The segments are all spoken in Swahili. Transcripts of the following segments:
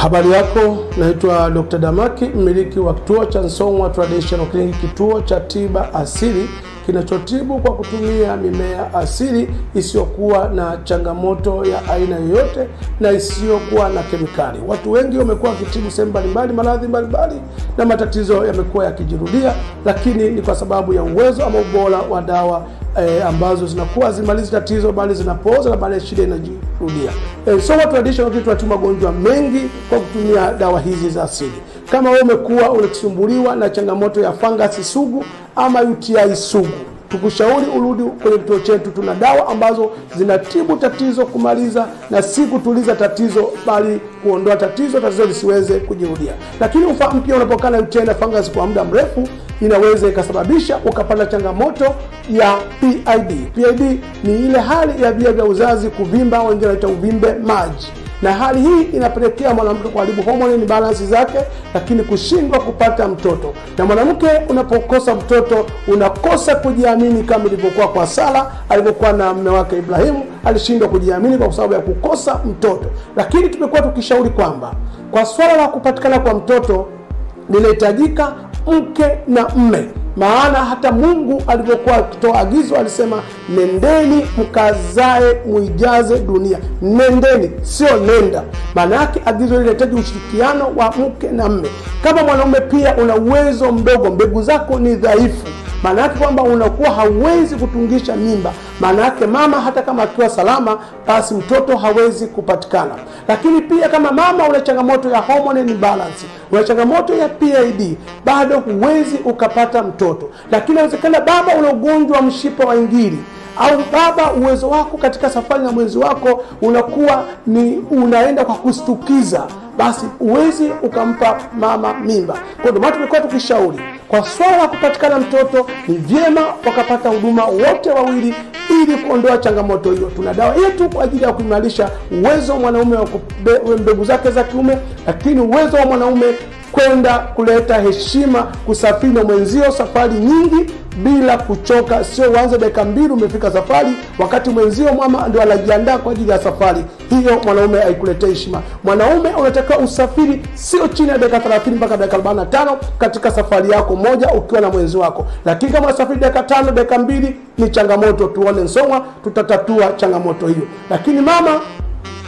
Habari yako, naitwa Dr. Damaki, mmiliki wa kituo cha Song'wa Traditional Clinic, kituo cha tiba asili kinachotibu kwa kutumia mimea asili isiyokuwa na changamoto ya aina yoyote na isiyokuwa na kemikali. Watu wengi wamekuwa wakitibu sehemu mbalimbali, maradhi mbalimbali, na matatizo yamekuwa yakijirudia, lakini ni kwa sababu ya uwezo ama ubora wa dawa ambazo zinakuwa zimalizi tatizo bali zinapoza na baadaye shida inajirudia. Song'wa Traditional Clinic tunatibu magonjwa mengi kwa kutumia dawa hizi za asili. Kama wewe umekuwa unasumbuliwa na changamoto ya fangasi sugu ama UTI sugu, tukushauri urudi kwenye kituo chetu. Tuna dawa ambazo zinatibu tatizo kumaliza na si kutuliza tatizo bali kuondoa tatizo lisiweze kujirudia. Lakini ufahamu pia unapokana UTI na fangasi kwa muda mrefu inaweza ikasababisha ukapata changamoto ya PID. PID ni ile hali ya via vya uzazi kuvimba, wengine wanaita uvimbe maji. Na hali hii inapelekea mwanamke kuharibu hormone balance zake, lakini kushindwa kupata mtoto. Na mwanamke unapokosa mtoto unakosa kujiamini, kama ilivyokuwa kwa Sara alivyokuwa na mume wake Ibrahimu, alishindwa kujiamini kwa sababu ya kukosa mtoto. Lakini tumekuwa tukishauri kwamba kwa swala la kupatikana kwa mtoto linahitajika mke na mme. Maana hata Mungu alipokuwa akitoa agizo alisema nendeni mkazae muijaze dunia. Nendeni, sio nenda. Maana yake agizo linahitaji ushirikiano wa mke na mme. Kama mwanaume pia una uwezo mdogo, mbegu zako ni dhaifu, maana yake kwamba unakuwa hauwezi kutungisha mimba, maana yake mama hata kama akiwa salama basi mtoto hawezi kupatikana. Lakini pia kama mama una changamoto ya hormone balance, una changamoto ya PID, bado huwezi ukapata mtoto. Lakini inawezekana baba una ugonjwa wa mshipa wa ngiri, au baba uwezo wako katika safari na mwenzi wako unakuwa ni unaenda kwa kustukiza, basi uwezi ukampa mama mimba. Kwa ndio maana tumekuwa tukishauri kwa swala la kupatikana mtoto ni vyema wakapata huduma wote wawili ili kuondoa changamoto hiyo. Tuna dawa yetu kwa ajili ya kuimarisha uwezo wa mwanaume wa mbegu zake za kiume, lakini uwezo wa mwanaume kwenda kuleta heshima, kusafiri na mwenzio safari nyingi bila kuchoka. Sio uanze dakika 2 umefika safari wakati mwenzio mama ndio anajiandaa kwa ajili ya safari hiyo. Mwanaume haikuletea heshima. Mwanaume unatakiwa usafiri sio chini ya dakika 30 mpaka dakika 45 katika safari yako moja ukiwa na mwenzi wako. Lakini kama usafiri dakika 5 dakika 2 ni changamoto. Tuone Song'wa tutatatua changamoto hiyo. Lakini mama,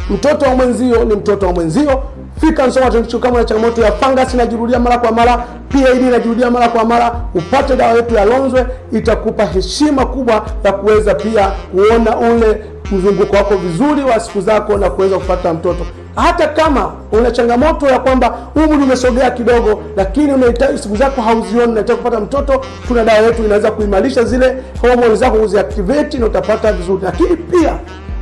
mtoto wa mwenzio ni mtoto wa mwenzio. Fika Song'wa tunacho kama na changamoto ya fungus inajirudia mara kwa mara, PID inajirudia mara kwa mara, upate dawa yetu ya Lonzwe. Itakupa heshima kubwa ya kuweza pia kuona ule mzunguko wako vizuri wa siku zako na kuweza kupata mtoto. Hata kama una changamoto ya kwamba umri umesogea kidogo lakini unahitaji siku zako hauzioni, unataka kupata mtoto, tuna dawa yetu inaweza kuimarisha zile hormone zako, kuziactivate na utapata vizuri. Lakini pia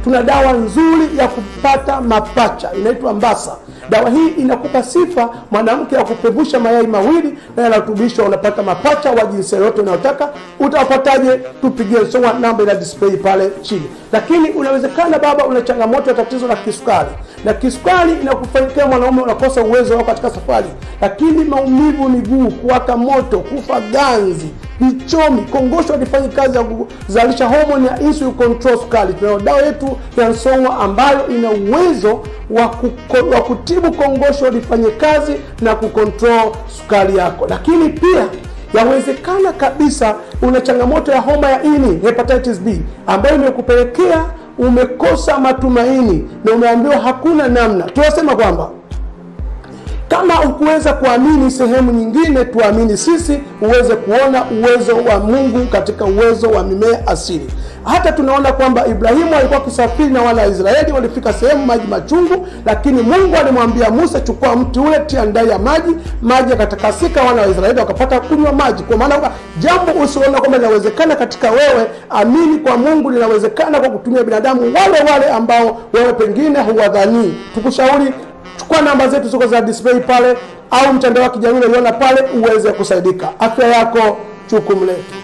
tuna dawa nzuri ya kupata mapacha inaitwa Mbasa. Dawa hii inakupa sifa mwanamke ya kupevusha mayai mawili na yanarutubishwa, unapata mapacha wa jinsia yote unayotaka. Utapataje? Tupigie Song'wa, namba ina display pale chini. Lakini unawezekana baba una changamoto ya tatizo la kisukari. Na kisukari inakufanyia mwanaume unakosa uwezo wako katika safari. Lakini maumivu miguu, kuwaka moto, kufa ganzi, vichomi, kongosho haifanyi kazi ya kuzalisha hormone ya insulin control sukari. Tuna dawa yetu ya Song'wa ambayo ina uwezo wa kutibu kongosho lifanye kazi na kucontrol sukari yako. Lakini pia yawezekana kabisa una changamoto ya homa ya ini, hepatitis B, ambayo imekupelekea umekosa matumaini na umeambiwa hakuna namna. Tunasema kwamba kama ukuweza kuamini sehemu nyingine, tuamini sisi uweze kuona uwezo wa Mungu katika uwezo wa mimea asili. Hata tunaona kwamba Ibrahimu alikuwa kusafiri na wana wa Israeli, walifika sehemu maji machungu, lakini Mungu alimwambia Musa, chukua mti ule, tia ndani ya maji yakatakasika, wana wa Israeli wakapata kunywa maji. Kwa maana jambo usiona kwamba linawezekana katika wewe, amini kwa Mungu linawezekana kwa kutumia binadamu wale ambao wewe pengine huwadhani. Tukushauri chukua namba zetu ziko za display pale au mtandao wa kijamii unaona pale uweze kusaidika. Afya yako jukumu letu.